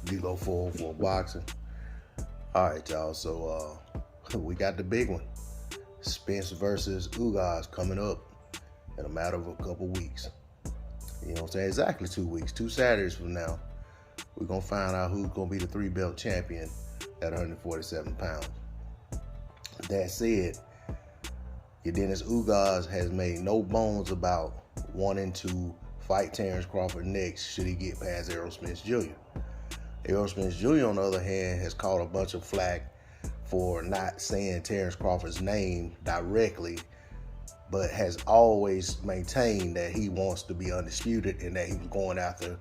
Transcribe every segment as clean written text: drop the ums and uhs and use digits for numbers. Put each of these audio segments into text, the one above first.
D-Lo 404 Boxing. All right, y'all. So we got the big one. Spence versus Ugas coming up in a matter of a couple weeks. You know what I'm saying? Exactly 2 weeks. 2 Saturdays from now, we're going to find out who's going to be the 3-belt champion at 147 pounds. That said, Dennis Ugas has made no bones about wanting to fight Terence Crawford next should he get past Errol Spence Jr. Errol Spence Jr., on the other hand, has caught a bunch of flack for not saying Terence Crawford's name directly, but has always maintained that he wants to be undisputed and that he was going after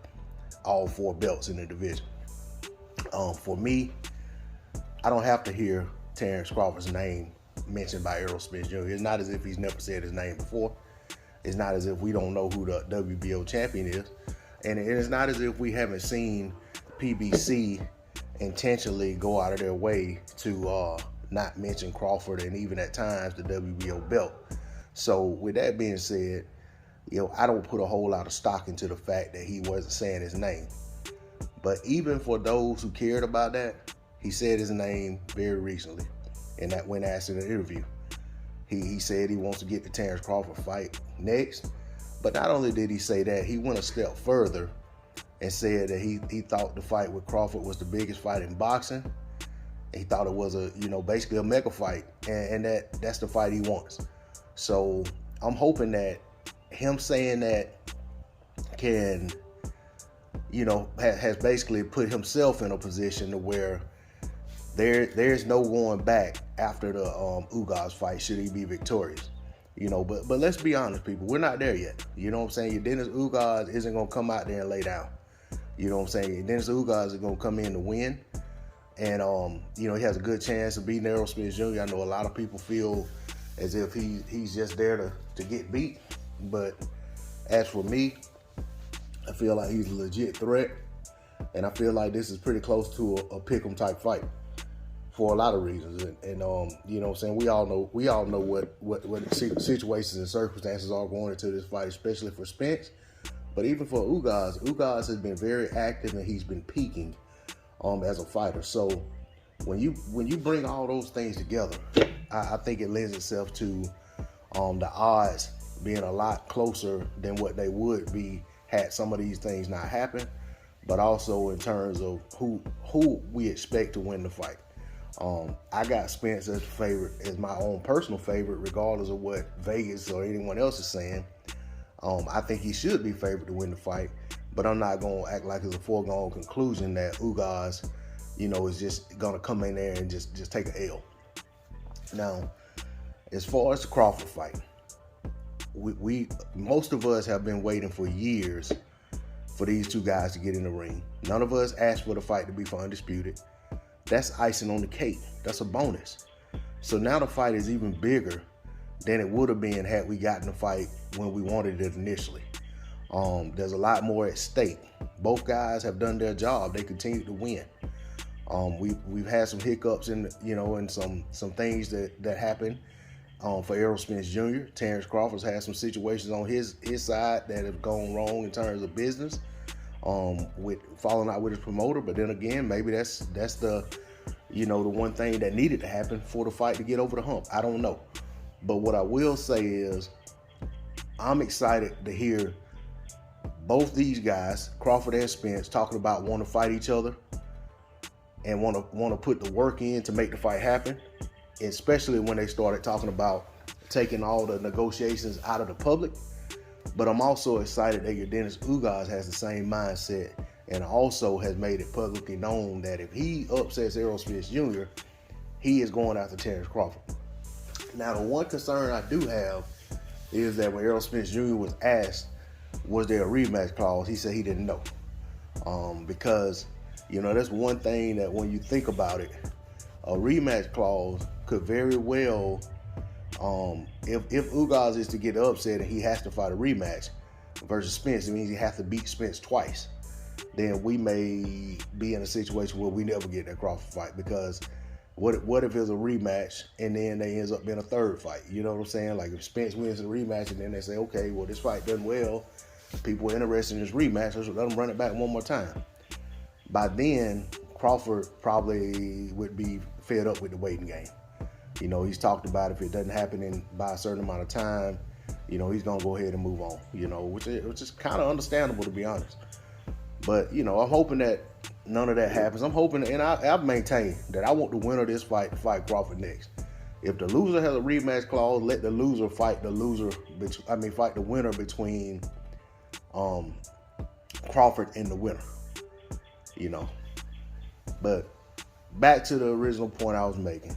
all 4 belts in the division. For me, I don't have to hear Terence Crawford's name mentioned by Errol Spence Jr. It's not as if he's never said his name before. It's not as if we don't know who the WBO champion is. And it's not as if we haven't seen PBC intentionally go out of their way to not mention Crawford and even at times the WBO belt. So with that being said, I don't put a whole lot of stock into the fact that he wasn't saying his name. But even for those who cared about that, he said his name very recently, and that when asked in an interview. He said he wants to get the Terence Crawford fight next. But not only did he say that, he went a step further and said that he thought the fight with Crawford was the biggest fight in boxing. He thought it was basically a mega fight, and that's the fight he wants. So I'm hoping that him saying that can, has basically put himself in a position to where there's no going back after the Ugas fight should he be victorious. But let's be honest, people, we're not there yet. You know what I'm saying? Dennis Ugas isn't going to come out there and lay down. You know what I'm saying? Dennis Ugas is going to come in to win. And, he has a good chance of beating Errol Spence Jr. I know a lot of people feel as if he's just there to get beat. But as for me, I feel like he's a legit threat. And I feel like this is pretty close to a pick'em type fight for a lot of reasons. And you know what I'm saying? We all know what situations and circumstances are going into this fight, especially for Spence. But even for Ugas has been very active and he's been peaking as a fighter. So when you bring all those things together, I think it lends itself to the odds being a lot closer than what they would be had some of these things not happen, but also in terms of who we expect to win the fight. I got Spence as favorite, as my own personal favorite, regardless of what Vegas or anyone else is saying. I think he should be favored to win the fight, but I'm not going to act like it's a foregone conclusion that Ugas, is just going to come in there and just take an L. Now, as far as the Crawford fight, we most of us have been waiting for years for these two guys to get in the ring. None of us asked for the fight to be for undisputed. That's icing on the cake. That's a bonus. So now the fight is even bigger than it would have been had we gotten the fight when we wanted it initially. There's a lot more at stake. Both guys have done their job. They continue to win. We've had some hiccups and some things that happened for Errol Spence Jr. Terence Crawford's had some situations on his side that have gone wrong in terms of business. With falling out with his promoter, but then again, maybe that's the the one thing that needed to happen for the fight to get over the hump. I don't know, but what I will say is I'm excited to hear both these guys, Crawford and Spence, talking about wanting to fight each other and want to put the work in to make the fight happen, especially when they started talking about taking all the negotiations out of the public. But I'm also excited that your Dennis Ugas has the same mindset and also has made it publicly known that if he upsets Errol Spence Jr., he is going after Terence Crawford. Now, the one concern I do have is that when Errol Spence Jr. was asked, was there a rematch clause, he said he didn't know. Because, that's one thing that when you think about it, a rematch clause could very well if Ugas is to get upset and he has to fight a rematch versus Spence, it means he has to beat Spence twice. Then we may be in a situation where we never get that Crawford fight, because what if it's a rematch and then they ends up being a third fight? You know what I'm saying? Like if Spence wins the rematch and then they say, okay, well, this fight done well, people are interested in this rematch, let's let them run it back one more time. by then Crawford probably would be fed up with the waiting game. You know, he's talked about if it doesn't happen by a certain amount of time, you know, he's gonna go ahead and move on. You know, which is kind of understandable, to be honest. But you know, I'm hoping that none of that happens. I'm hoping, and I've maintained that I want the winner of this fight to fight Crawford next. If the loser has a rematch clause, let the loser fight the loser. Fight the winner between Crawford and the winner. You know, but back to the original point I was making.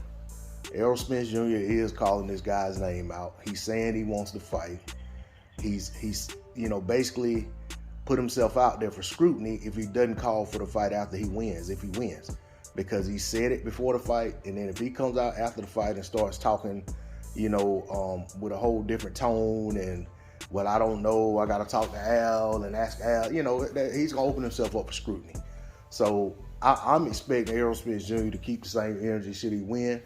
Errol Spence Jr. is calling this guy's name out. He's saying he wants to fight. He's basically put himself out there for scrutiny if he doesn't call for the fight after he wins, if he wins. Because he said it before the fight, and then if he comes out after the fight and starts talking, with a whole different tone and, well, I don't know, I got to talk to Al and ask Al, he's going to open himself up for scrutiny. So I'm expecting Errol Spence Jr. to keep the same energy should he win,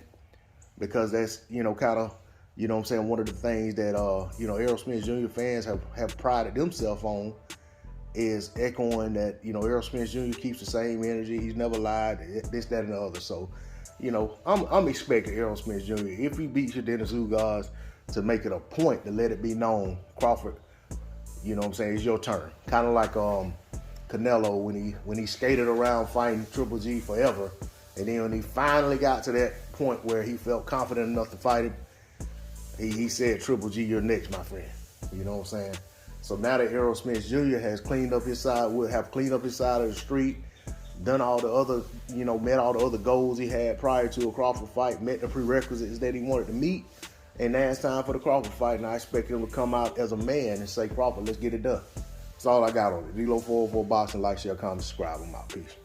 because that's, kind of, one of the things that, Errol Spence Jr. fans have prided themselves on is echoing that, Errol Spence Jr. keeps the same energy. He's never lied, this, that, and the other. So, I'm expecting Errol Spence Jr., if he beats Dennis Ugas, to make it a point to let it be known, Crawford, it's your turn. Kind of like Canelo when he skated around fighting Triple G forever, and then when he finally got to that point where he felt confident enough to fight him, he said, Triple G, you're next, my friend. You know what I'm saying? So now that Errol Spence Jr. has cleaned up his side, will have cleaned up his side of the street, done all the other, met all the other goals he had prior to a Crawford fight, met the prerequisites that he wanted to meet, and now it's time for the Crawford fight, and I expect him to come out as a man and say, Crawford, let's get it done. That's all I got on it. D-Lo 404 Boxing. Like, share, comment, subscribe. I'm out. Peace.